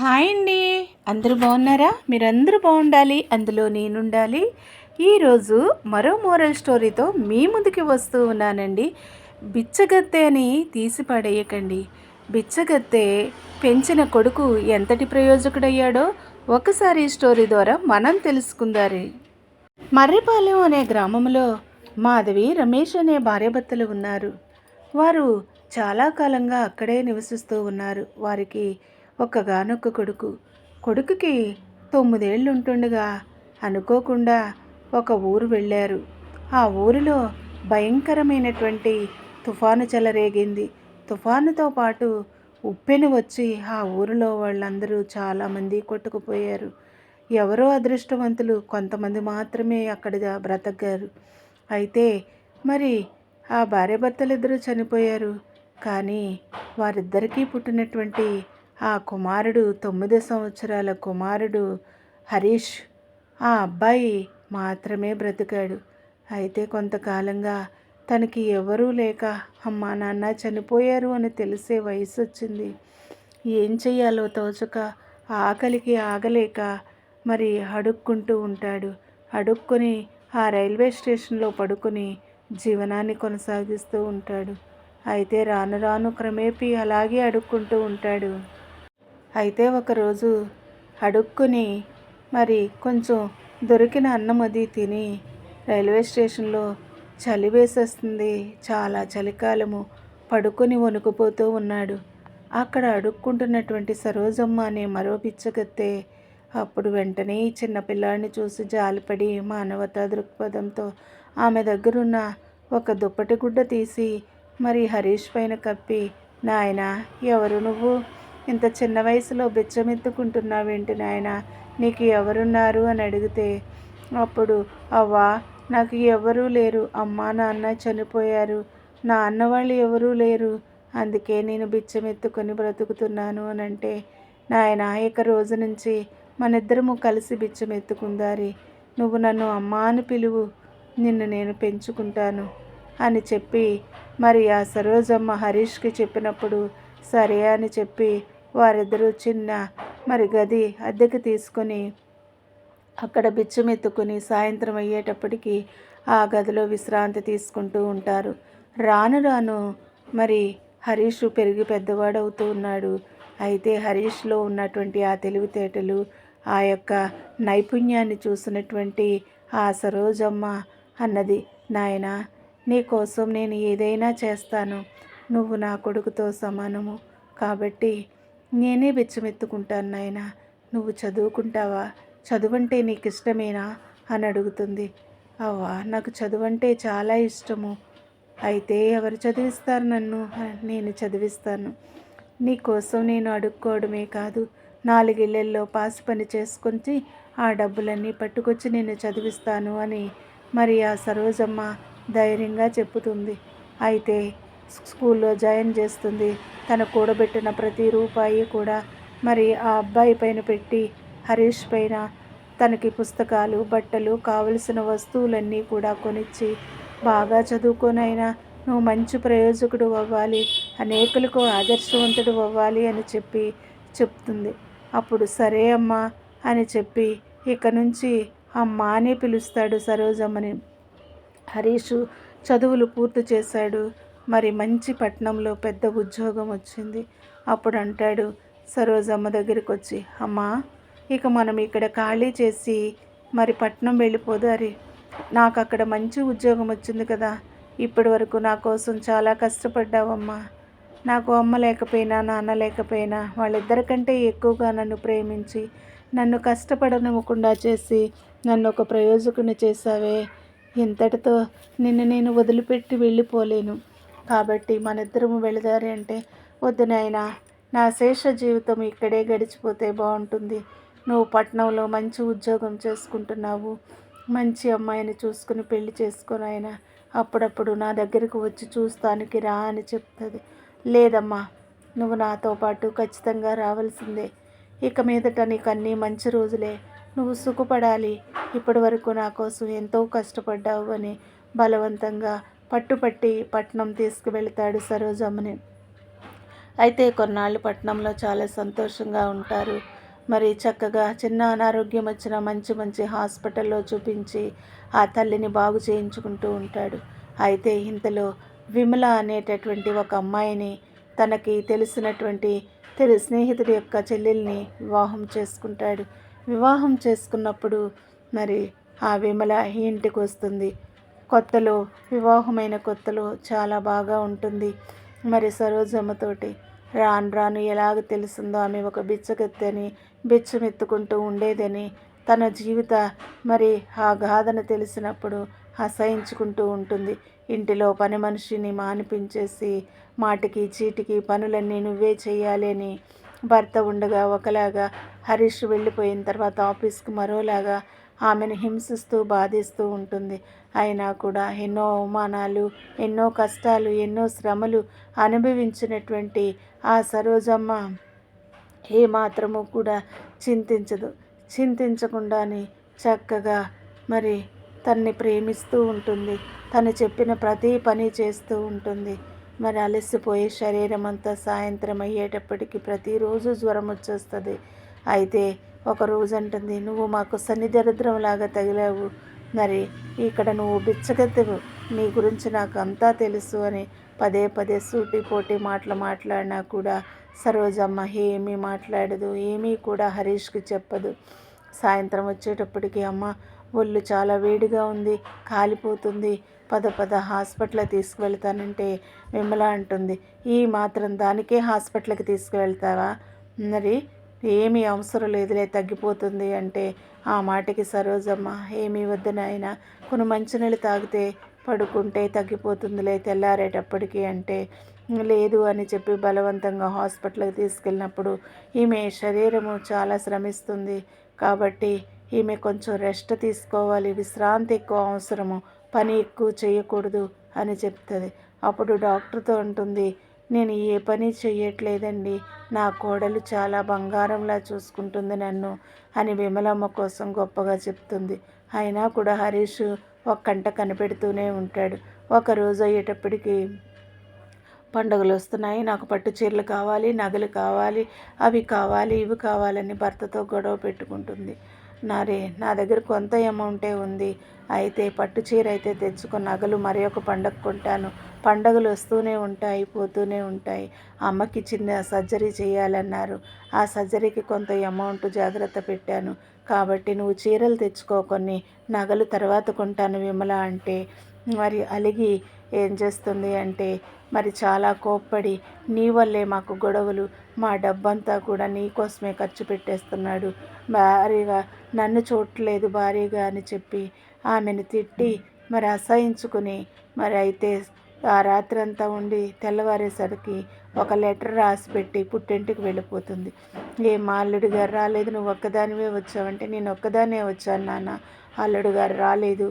Hi అండి. అందరూ బాగున్నారా? మీరందరూ బాగుండాలి, అందులో నేనుండాలి. ఈరోజు మరో మోరల్ స్టోరీతో మీ ముందుకి వస్తూ ఉన్నానండి. బిచ్చగత్తె అని తీసి పడేయకండి. బిచ్చగత్తె పెంచిన కొడుకు ఎంతటి ప్రయోజకుడయ్యాడో ఒకసారి ఈ స్టోరీ ద్వారా మనం తెలుసుకుందారి. మర్రిపాలెం అనే గ్రామంలో మాధవి, రమేష్ అనే భార్యాభర్తలు ఉన్నారు. వారు చాలా కాలంగా అక్కడే నివసిస్తూ ఉన్నారు. వారికి ఒక్కగానొక్క కొడుకుకి 9 ఏళ్ళు ఉంటుండగా అనుకోకుండా ఒక ఊరు వెళ్ళారు. ఆ ఊరిలో భయంకరమైనటువంటి తుఫాను చెలరేగింది. తుఫానుతో పాటు ఉప్పెను వచ్చి ఆ ఊరిలో వాళ్ళందరూ చాలామంది కొట్టుకుపోయారు. ఎవరో అదృష్టవంతులు కొంతమంది మాత్రమే అక్కడ బ్రతకారు. అయితే మరి ఆ భార్యాభర్తలిద్దరూ చనిపోయారు. కానీ వారిద్దరికీ పుట్టినటువంటి ఆ కుమారుడు 9 సంవత్సరాల కుమారుడు హరీష్, ఆ అబ్బాయి మాత్రమే బ్రతికాడు. అయితే కొంతకాలంగా తనకి ఎవరూ లేక అమ్మా నాన్న చనిపోయారు అని తెలిసే వయసు వచ్చింది. ఏం చెయ్యాలో తోచక ఆకలికి ఆగలేక మరి అడుక్కుంటూ ఉంటాడు. అడుక్కొని ఆ రైల్వే స్టేషన్లో పడుకొని జీవనాన్ని కొనసాగిస్తూ ఉంటాడు. అయితే రాను రాను క్రమేపీ అలాగే అడుక్కుంటూ ఉంటాడు. అయితే ఒకరోజు అడుక్కుని మరి కొంచెం దొరికిన అన్నం అది తిని రైల్వే స్టేషన్లో చలి వేసేస్తుంది, చాలా చలికాలము, పడుకొని వణుకుపోతూ ఉన్నాడు. అక్కడ అడుక్కుంటున్నటువంటి సరోజమ్మ అనే మరో బిచ్చగత్తె అప్పుడు వెంటనే ఈ చిన్నపిల్లాడిని చూసి జాలిపడి మానవతా దృక్పథంతో ఆమె దగ్గరున్న ఒక దుప్పటి గుడ్డ తీసి మరి హరీష్ పైన కప్పి, నాయనా ఎవరు నువ్వు? ఇంత చిన్న వయసులో బిచ్చమెత్తుకుంటున్నావేంటి నాయనా? నీకు ఎవరున్నారు అని అడిగితే అప్పుడు, అవ్వా నాకు ఎవరూ లేరు, అమ్మా నాన్న చనిపోయారు, నా అన్న వాళ్ళు ఎవరూ లేరు, అందుకే నేను బిచ్చమెత్తుకొని బ్రతుకుతున్నాను అని అంటే, నాయన ఇక రోజు నుంచి మనిద్దరము కలిసి బిచ్చమెత్తుకుందారి, నువ్వు నన్ను అమ్మా అని పిలువు, నిన్ను నేను పెంచుకుంటాను అని చెప్పి మరి ఆ సరోజమ్మ హరీష్కి చెప్పినప్పుడు సరే అని చెప్పి వారిద్దరూ చిన్న మరి గది అద్దెకి తీసుకొని అక్కడ బిచ్చమెత్తుకుని సాయంత్రం అయ్యేటప్పటికి ఆ గదిలో విశ్రాంతి తీసుకుంటూ ఉంటారు. రాను రాను మరి హరీష్ పెరిగి పెద్దవాడవుతూ ఉన్నాడు. అయితే హరీష్లో ఉన్నటువంటి ఆ తెలివితేటలు, ఆ యొక్క నైపుణ్యాన్ని చూసినటువంటి ఆ సరోజమ్మ అన్నది, నాయనా నీకోసం నేను ఏదైనా చేస్తాను, నువ్వు నా కొడుకుతో సమానము, కాబట్టి నేనే బిచ్చమెత్తుకుంటాను నాయనా, నువ్వు చదువుకుంటావా? చదువంటే నీకు ఇష్టమేనా అని అడుగుతుంది. అవ్వా నాకు చదువంటే చాలా ఇష్టము, అయితే ఎవరు చదివిస్తారు నన్ను? నేను చదివిస్తాను, నీకోసం నేను అడుక్కోవడమే కాదు 4 ఇళ్లల్లో పాసి పని చేసుకొని ఆ డబ్బులన్నీ పట్టుకొచ్చి నేను చదివిస్తాను అని మరి ఆ సరోజమ్మ ధైర్యంగా చెప్పుతుంది. అయితే స్కూల్లో జాయిన్ చేస్తుంది. తను కూడబెట్టిన ప్రతి రూపాయి కూడా మరి ఆ అబ్బాయి పైన పెట్టి హరీష్ పైన తనకి పుస్తకాలు, బట్టలు, కావలసిన వస్తువులన్నీ కూడా కొనిచ్చి, బాగా చదువుకోనైనా నువ్వు మంచి ప్రయోజకుడు అవ్వాలి, అనేకులకు ఆదర్శవంతుడు అవ్వాలి అని చెప్తుంది. అప్పుడు సరే అమ్మా అని చెప్పి ఇక నుంచి అమ్మ అని పిలుస్తాడు సరోజమ్మని. హరీషు చదువులు పూర్తి చేశాడు. మరి మంచి పట్టణంలో పెద్ద ఉద్యోగం వచ్చింది. అప్పుడు అంటాడు సరోజమ్మ దగ్గరికి వచ్చి, అమ్మా ఇక మనం ఇక్కడ ఖాళీ చేసి మరి పట్నం వెళ్ళిపోదారి, నాకు అక్కడ మంచి ఉద్యోగం వచ్చింది కదా, ఇప్పటి వరకు నా కోసం చాలా కష్టపడ్డావమ్మా, నాకు అమ్మ లేకపోయినా నాన్న లేకపోయినా వాళ్ళిద్దరికంటే ఎక్కువగా నన్ను ప్రేమించి నన్ను కష్టపడనివ్వకుండా చేసి నన్ను ఒక ప్రయోజకుని చేశావే, ఇంతటితో నిన్ను నేను వదిలిపెట్టి వెళ్ళిపోలేను, కాబట్టి మనిద్దరము వెళదారి అంటే, వద్దు నాయనా నా శేష జీవితం ఇక్కడే గడిచిపోతే బాగుంటుంది, నువ్వు పట్నంలో మంచి ఉద్యోగం చేసుకుంటున్నావు, మంచి అమ్మాయిని చూసుకుని పెళ్లి చేసుకుని ఆయన అప్పుడప్పుడు నా దగ్గరకు వచ్చి చూస్తానికి రా అని చెప్తుంది. లేదమ్మా నువ్వు నాతో పాటు ఖచ్చితంగా రావాల్సిందే, ఇక మీదట నీకు అన్నీ మంచి రోజులే, నువ్వు సుఖపడాలి, ఇప్పటి వరకు నా కోసం ఎంతో కష్టపడ్డావు అని బలవంతంగా పట్టుపట్టి పట్నం తీసుకువెళ్తాడు సరోజమ్మని. అయితే కొన్నాళ్ళు పట్టణంలో చాలా సంతోషంగా ఉంటారు. మరి చక్కగా చిన్న అనారోగ్యం వచ్చిన మంచి మంచి హాస్పిటల్లో చూపించి ఆ తల్లిని బాగు చేయించుకుంటూ ఉంటాడు. అయితే ఇంతలో విమల అనేటటువంటి ఒక అమ్మాయిని తనకి తెలిసినటువంటి స్నేహితుడి యొక్క చెల్లెల్ని వివాహం చేసుకుంటాడు. వివాహం చేసుకున్నప్పుడు మరి ఆ విమల ఇంటికి వస్తుంది. కొత్తలో వివాహమైన కొత్తలో చాలా బాగా ఉంటుంది. మరి సరోజమ్మతోటి రాను రాను ఎలాగ తెలిసిందో ఆమె ఒక బిచ్చగత్తెని బిచ్చమెత్తుకుంటూ ఉండేదని తన జీవిత మరి ఆ గాథను తెలిసినప్పుడు అసహించుకుంటూ ఉంటుంది. ఇంటిలో పని మనిషిని మానిపించేసి మాటికి చీటికి పనులన్నీ నువ్వే చేయాలి అని భర్త ఉండగా ఒకలాగా, హరీష్ వెళ్ళిపోయిన తర్వాత ఆఫీస్కి మరోలాగా ఆమెను హింసిస్తూ బాధిస్తూ ఉంటుంది. అయినా కూడా ఎన్నో అవమానాలు, ఎన్నో కష్టాలు, ఎన్నో శ్రమలు అనుభవించినటువంటి ఆ సరోజమ్మ ఏమాత్రము కూడా చింతించకుండానే చక్కగా మరి తన్ని ప్రేమిస్తూ ఉంటుంది. తను చెప్పిన ప్రతి పని చేస్తూ ఉంటుంది. మరి అలసిపోయే శరీరం అంతా సాయంత్రం అయ్యేటప్పటికి ప్రతిరోజు జ్వరం వచ్చేస్తుంది. అయితే ఒకరోజు అంటుంది, నువ్వు మాకు దరిద్రంలాగా తగిలావు, మరి ఇక్కడ నువ్వు బిచ్చగత్తెవు, నీ గురించి నాకు అంతా తెలుసు అని పదే పదే సూటిపోటి మాటలు మాట్లాడినా కూడా సరోజమ్మ ఏమీ మాట్లాడదు, ఏమీ కూడా హరీష్కి చెప్పదు. సాయంత్రం వచ్చేటప్పటికి అమ్మ ఒళ్ళు చాలా వేడిగా ఉంది, కాలిపోతుంది, పద పద హాస్పిటల్ తీసుకువెళ్తానంటే విమల అంటుంది, ఈ మాత్రం దానికే హాస్పిటల్కి తీసుకువెళ్తావా, మరి ఏమీ అవసరం లేదులే తగ్గిపోతుంది అంటే ఆ మాటకి సరోజమ్మ ఏమీ వద్దు నాయన, కొన్ని మంచినీళ్ళు తాగితే పడుకుంటే తగ్గిపోతుందిలే తెల్లారేటప్పటికి అంటే లేదు అని చెప్పి బలవంతంగా హాస్పిటల్కి తీసుకెళ్ళినప్పుడు ఈమె శరీరము చాలా శ్రమిస్తుంది కాబట్టి ఈమె కొంచెం రెస్ట్ తీసుకోవాలి, విశ్రాంతి ఎక్కువ అవసరము, పని ఎక్కువ చేయకూడదు అని చెప్తుంది. అప్పుడు డాక్టర్తో అంటుంది, నేను ఏ పని చెయ్యట్లేదండి, నా కోడలు చాలా బంగారంలా చూసుకుంటుంది నన్ను అని విమలమ్మ కోసం గొప్పగా చెప్తుంది. అయినా కూడా హరీష్ ఒక కంట కనిపెడుతూనే ఉంటాడు. ఒకరోజు అయ్యేటప్పటికి పండుగలు వస్తున్నాయి, నాకు పట్టు చీరలు కావాలి, నగలు కావాలి, అవి కావాలి, ఇవి కావాలని భర్తతో గొడవ పెట్టుకుంటుంది. నా దగ్గర కొంత అమౌంటే ఉంది, అయితే పట్టు చీర అయితే తెచ్చుకున్న నగలు మరి ఒక పండగ కొంటాను, పండుగలు వస్తూనే ఉంటాయి, పోతూనే ఉంటాయి, అమ్మకి చిన్న సర్జరీ చేయాలన్నారు, ఆ సర్జరీకి కొంత అమౌంట్ జాగ్రత్త పెట్టాను, కాబట్టి నువ్వు చీరలు తెచ్చుకో, కొన్ని నగలు తర్వాత కొంటాను విమల అంటే మరి అలిగి ఏం చేస్తుంది అంటే మరి చాలా కోప్పడి, నీ వల్లే మాకు గొడవలు, మా డబ్బంతా కూడా నీ కోసమే ఖర్చు పెట్టేస్తున్నాడు, భారీగా నన్ను చూడట్లేదు భారీగా అని చెప్పి ఆమెను తిట్టి మరి అసహించుకుని మరి అయితే ఆ రాత్రంతా ఉండి తెల్లవారేసరికి ఒక లెటర్ రాసి పెట్టి పుట్టింటికి వెళ్ళిపోతుంది. మా అల్లుడు గారు రాలేదు, నువ్వు ఒక్కదానివే వచ్చావంటే నేను ఒక్కదానే వచ్చాను నాన్న, అల్లుడు గారు రాలేదు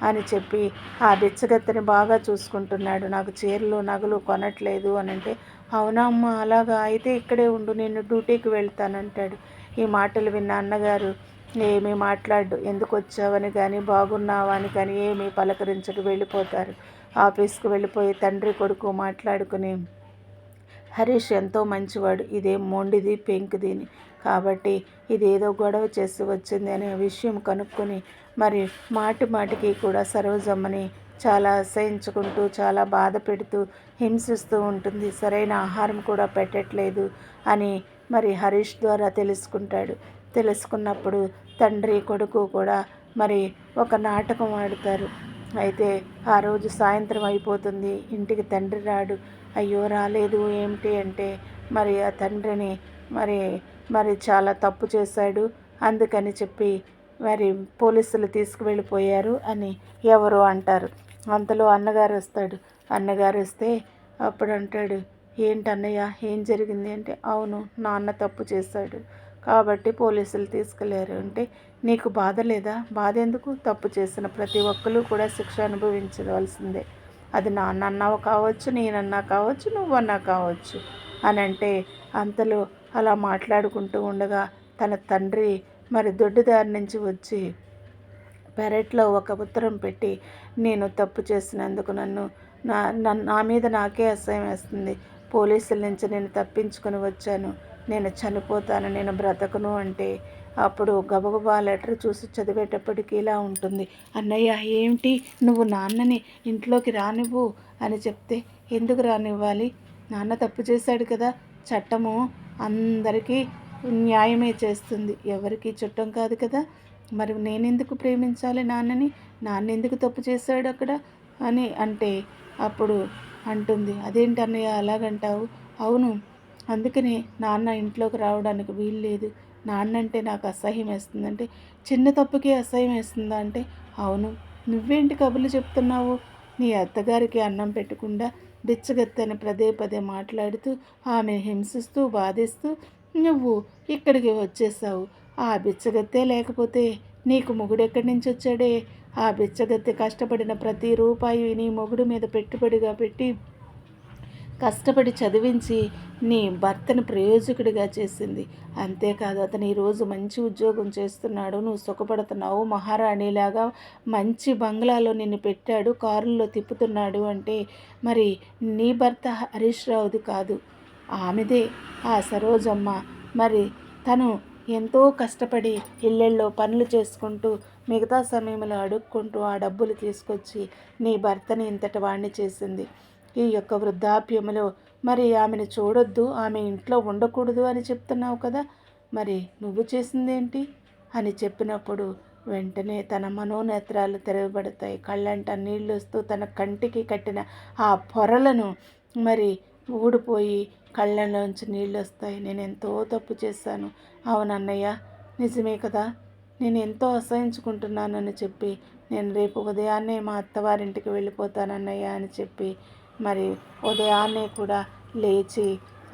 అని చెప్పి ఆ బిచ్చగత్తెని బాగా చూసుకుంటున్నాడు, నాకు చీరలు నగలు కొనట్లేదు అని అంటే, అవునా అమ్మ అలాగా, అయితే ఇక్కడే ఉండు, నేను డ్యూటీకి వెళ్తానంటాడు. ఈ మాటలు విన్న అన్నగారు ఏమీ మాట్లాడు, ఎందుకు వచ్చావని కానీ బాగున్నావా అని కానీ ఏమీ పలకరించడు, వెళ్ళిపోతారు. ఆఫీస్కి వెళ్ళిపోయి తండ్రి కొడుకు మాట్లాడుకుని, హరీష్ ఎంతో మంచివాడు, ఇదేం మొండిది పెంకుదిని, కాబట్టి ఇదేదో గొడవ చేసి వచ్చింది అనే విషయం కనుక్కొని మరి మాటి మాటికి కూడా సరోజమ్మని చాలా అసహించుకుంటూ చాలా బాధ పెడుతూ హింసిస్తూ ఉంటుంది. సరైన ఆహారం కూడా పెట్టట్లేదు అని మరి హరీష్ ద్వారా తెలుసుకుంటాడు. తెలుసుకున్నప్పుడు తండ్రి కొడుకు కూడా మరి ఒక నాటకం ఆడుతారు. అయితే ఆ రోజు సాయంత్రం అయిపోతుంది, ఇంటికి తండ్రి రాడు. అయ్యో రాలేదు ఏమిటి అంటే మరి ఆ తండ్రిని మరి మరి చాలా తప్పు చేశాడు, అందుకని చెప్పి మరి పోలీసులు తీసుకువెళ్ళిపోయారు అని ఎవరో అంటారు. అంతలో అన్నగారు వస్తాడు. అన్నగారు వస్తే అప్పుడు అంటాడు, ఏంటన్నయ్య ఏం జరిగింది అంటే, అవును నాన్న తప్పు చేశాడు కాబట్టి పోలీసులు తీసుకెళ్ళారు అంటే, నీకు బాధ లేదా, బాధ ఎందుకు, తప్పు చేసిన ప్రతి ఒక్కరు కూడా శిక్ష అనుభవించవలసిందే, అది నాన్నన్నావు కావచ్చు, నేనన్నా కావచ్చు, నువ్వన్నా కావచ్చు అని అంటే, అంతలో అలా మాట్లాడుకుంటూ ఉండగా తన తండ్రి మరి దొడ్డిదారి నుంచి వచ్చి పెరట్లో ఒక ఉత్తరం పెట్టి, నేను తప్పు చేసినందుకు నా మీద నాకే అసహ్యం వేస్తుంది, పోలీసుల నుంచి నేను తప్పించుకొని వచ్చాను, నేను చనిపోతాను, నేను బ్రతకను అంటే అప్పుడు గబగబా లెటర్ చూసి చదివేటప్పటికి ఇలా ఉంటుంది. అన్నయ్య ఏమిటి, నువ్వు నాన్నని ఇంట్లోకి రానివ్వు అని చెప్తే, ఎందుకు రానివ్వాలి, నాన్న తప్పు చేశాడు కదా, చట్టము అందరికీ న్యాయమే చేస్తుంది, ఎవరికి చుట్టం కాదు కదా, మరి నేనెందుకు ప్రేమించాలి నాన్నని, నాన్న ఎందుకు తప్పు చేశాడు అక్కడ అని అంటే అప్పుడు అంటుంది, అదేంటి అన్నయ్య అలాగంటావు, అవును అందుకనే నాన్న ఇంట్లోకి రావడానికి వీలు లేదు, నాన్న అంటే నాకు అసహ్యం వేస్తుందంటే, చిన్న తప్పుకే అసహ్యం వేస్తుందా అంటే, అవును నువ్వేంటి కబుర్లు చెప్తున్నావు, నీ అత్తగారికి అన్నం పెట్టకుండా బిచ్చగత్తని పదే పదే మాట్లాడుతూ ఆమెను హింసిస్తూ బాధిస్తూ నువ్వు ఇక్కడికి వచ్చేసావు, ఆ బిచ్చగత్తే లేకపోతే నీకు మొగుడెక్కడి నుంచి వచ్చాడే, ఆ బిచ్చగత్తె కష్టపడిన ప్రతి రూపాయి నీ మొగుడు మీద పెట్టుబడిగా పెట్టి కష్టపడి చదివించి నీ భర్తను ప్రయోజకుడిగా చేసింది, అంతేకాదు అతను ఈరోజు మంచి ఉద్యోగం చేస్తున్నాడు, నువ్వు సుఖపడుతున్నావు, మహారాణిలాగా మంచి బంగ్లాలో నిన్ను పెట్టాడు, కారుల్లో తిప్పుతున్నాడు అంటే మరి నీ భర్త హరీష్ రావుది కాదు, ఆమెదే ఆ సరోజమ్మ. మరి తను ఎంతో కష్టపడి ఇళ్ళల్లో పనులు చేసుకుంటూ మిగతా సమయంలో అడుక్కుంటూ ఆ డబ్బులు తీసుకొచ్చి నీ భర్తని ఇంతటి వాణ్ణి చేసింది. ఈ యొక్క వృద్ధాప్యములో మరి ఆమెను చూడొద్దు, ఆమె ఇంట్లో ఉండకూడదు అని చెప్తున్నావు కదా, మరి నువ్వు చేసిందేంటి అని చెప్పినప్పుడు వెంటనే తన మనోనేత్రాలు తెరవబడతాయి, కళ్ళంట నీళ్ళు వస్తూ తన కంటికి కట్టిన ఆ పొరలను మరి ఊడిపోయి కళ్ళలోంచి నీళ్ళు వస్తాయి. నేను ఎంతో తప్పు చేశాను, అవునన్నయ్య నిజమే కదా, నేను ఎంతో అసహించుకుంటున్నానని చెప్పి నేను రేపు ఉదయాన్నే మా అత్తవారింటికి వెళ్ళిపోతానన్నయ్య అని చెప్పి మరి ఉదయాన్నే కూడా లేచి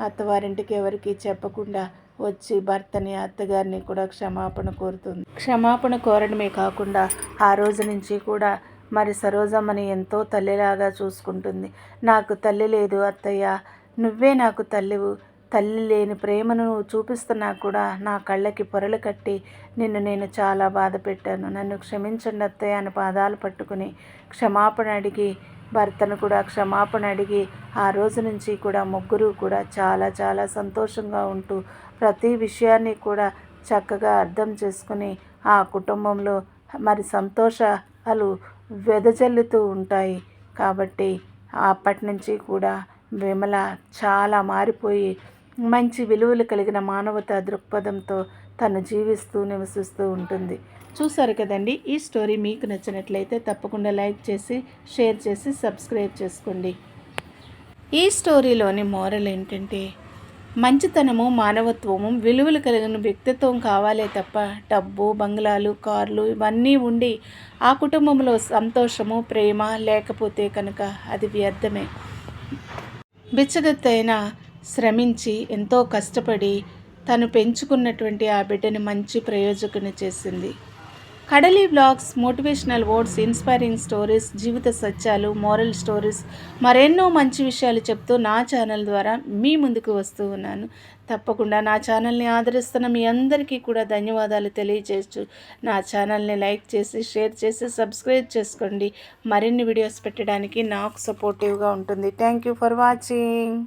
అత్తవారింటికి ఎవరికి చెప్పకుండా వచ్చి భర్తని అత్తగారిని కూడా క్షమాపణ కోరుతుంది. క్షమాపణ కోరడమే కాకుండా ఆ రోజు నుంచి కూడా మరి సరోజమ్మని ఎంతో తల్లిలాగా చూసుకుంటుంది. నాకు తల్లి లేదు అత్తయ్య, నువ్వే నాకు తల్లివు, తల్లి లేని ప్రేమను నువ్వు చూపిస్తున్నా కూడా నా కళ్ళకి పొరలు కట్టి నిన్ను నేను చాలా బాధ పెట్టాను, నన్ను క్షమించండి అత్తయ్య అని పాదాలు పట్టుకుని క్షమాపణ అడిగి భర్తను కూడా క్షమాపణ అడిగి ఆ రోజు నుంచి కూడా ముగ్గురు కూడా చాలా చాలా సంతోషంగా ఉంటూ ప్రతి విషయాన్ని కూడా చక్కగా అర్థం చేసుకుని ఆ కుటుంబంలో మరి సంతోషాలు వెదజల్లుతూ ఉంటాయి. కాబట్టి అప్పటి నుంచి కూడా విమల చాలా మారిపోయి మంచి విలువలు కలిగిన మానవతా దృక్పథంతో తను జీవిస్తూ నివసిస్తూ ఉంటుంది. చూసారు కదండి, ఈ స్టోరీ మీకు నచ్చినట్లయితే తప్పకుండా లైక్ చేసి షేర్ చేసి సబ్స్క్రైబ్ చేసుకోండి. ఈ స్టోరీలోని మోరల్ ఏంటంటే మంచితనము, మానవత్వము, విలువలు కలిగిన వ్యక్తిత్వం కావాలే తప్ప డబ్బు, బంగ్లాలు, కార్లు ఇవన్నీ ఉండి ఆ కుటుంబంలో సంతోషము, ప్రేమ లేకపోతే కనుక అది వ్యర్థమే. బిచ్చగత్తైన శ్రమించి ఎంతో కష్టపడి తను పెంచుకున్నటువంటి ఆ బిడ్డని మంచి ప్రయోజకుని చేసింది. Kadali blogs motivational words, inspiring stories, జీవిత సత్యాలు, మోరల్ స్టోరీస్, మరెన్నో మంచి విషయాలు చెప్తూ నా ఛానల్ ద్వారా మీ ముందుకు వస్తూ ఉన్నాను. తప్పకుండా నా ఛానల్ని ఆదరిస్తున్న మీ అందరికీ కూడా ధన్యవాదాలు తెలియజేస్తూ నా ఛానల్ని లైక్ చేసి షేర్ చేసి సబ్స్క్రైబ్ చేసుకోండి. మరిన్ని వీడియోస్ పెట్టడానికి నాకు సపోర్టివ్గా ఉంటుంది. Thank you for watching.